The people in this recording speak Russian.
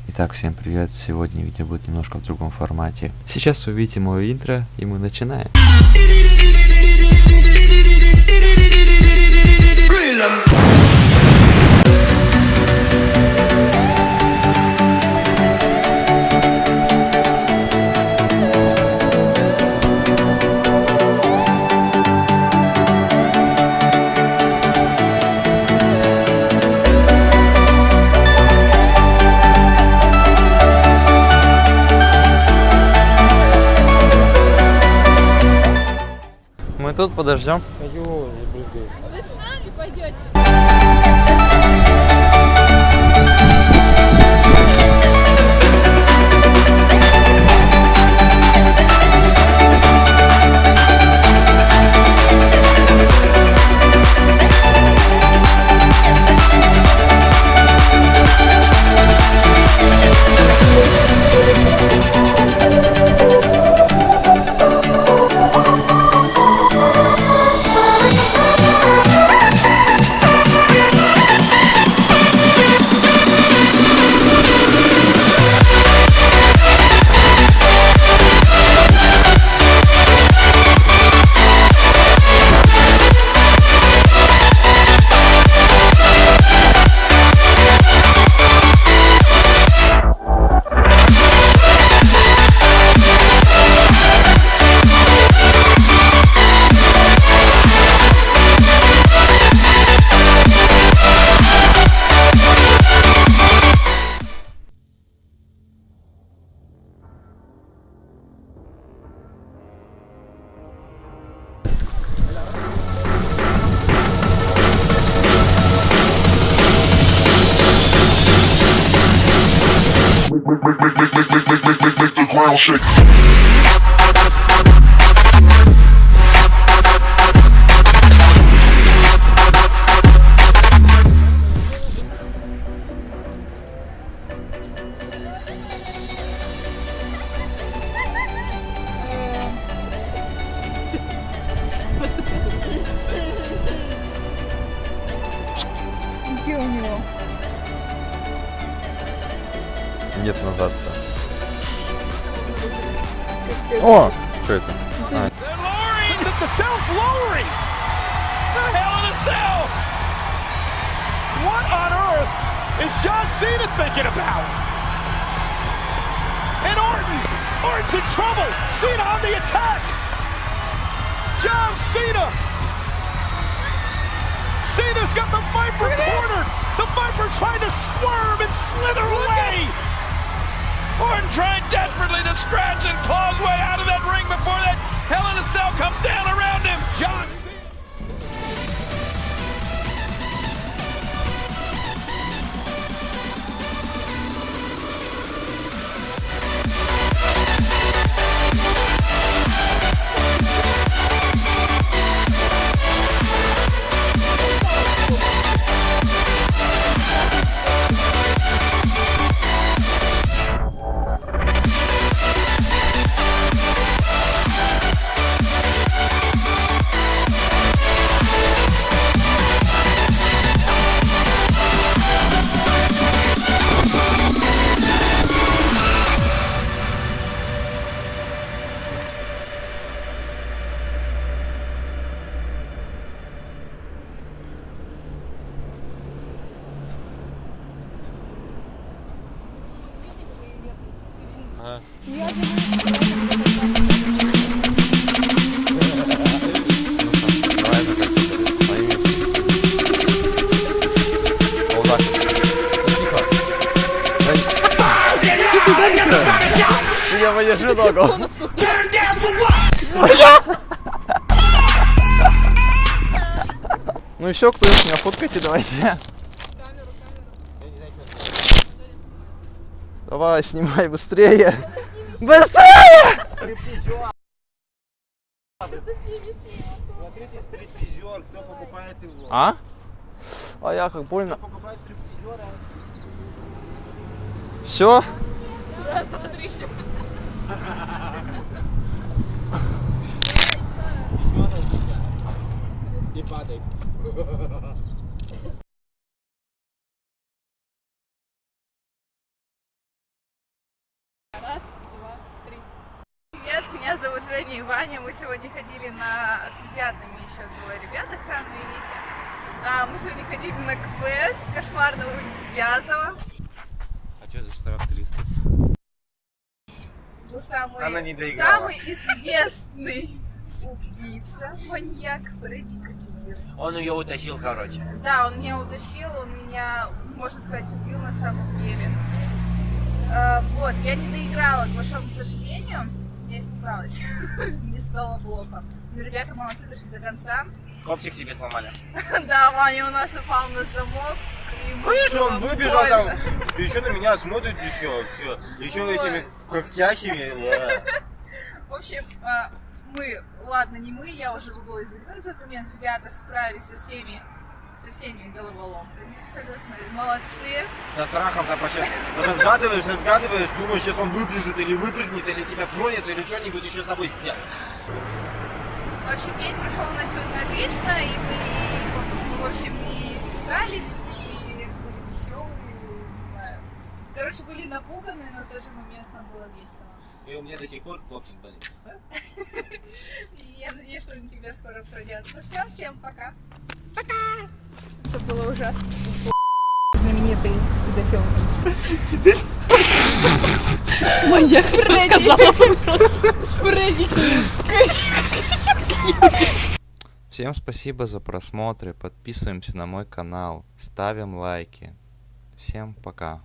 Итак, всем привет! Сегодня видео будет немножко в другом формате. Сейчас вы увидите мое интро, и мы начинаем. Мы тут подождем. Вы с нами пойдете? Make the ground shake. Где у него? Нет, назад-то. О! Что это? The cell's lowering! The hell in a cell! What on earth is John Cena thinking about? And Orton's in trouble! Cena on the attack! John Cena! Cena's got the Viper cornered! The Viper trying to squirm and slither away! Orton trying desperately to scratch and claw his way out of that ring before that Hell in a Cell comes down around him. John Cena. Я же Давай закатить. Пойми. Вот так. Тихо. Я подержу ногу. Ну и все, кто меня фоткайте, давайте. Давай, снимай быстрее. Быстрее! Смотрите, стриптизер, кто покупает его? А? А я как больно. Покупает стриптизера. Все? раз, два, три, еще. И падай. Раз, два, три. Привет, меня зовут Женя и Ваня. Мы сегодня ходили с ребятами, еще двое ребят, Оксана и Витя. Мы сегодня ходили на квест «Кошмар на улице Вязова». А что за штраф 300? Она Был не доиграла. самый известный убийца, маньяк Фредди Крюгер. Он ее утащил, короче. Да, он меня утащил, он меня, можно сказать, убил на самом деле. Вот, я не доиграла, к большому сожалению. Я испугалась. Мне стало плохо. Но ребята молодцы, дошли до конца. Копчик себе сломали. Да, Ваня у нас упал на замок. и ему Конечно, было он выбежал там, больно. еще на меня смотрит, еще Ой. этими когтящими. В общем, ладно, не мы, я уже выбыла из игры в тот момент. Ребята справились со всеми головоломками абсолютно. Молодцы. Со страхом там сейчас разгадываешь, думаешь, сейчас он выбежит или выпрыгнет, или тебя тронет, или что-нибудь еще с тобой сделает. В общем, день прошел у нас сегодня отлично, и мы, в общем, не испугались, и были веселые, не знаю. Короче, были напуганы, но в тот же момент нам было весело. И у меня до сих пор копчик болит. И я надеюсь, что они тебя скоро пройдет. Ну все, всем пока. Пока! Это было ужасно. Знаменитый педофил-убийца. Маньяк сказала просто. Фредди. Всем спасибо за просмотры, подписываемся на мой канал, ставим лайки. Всем пока.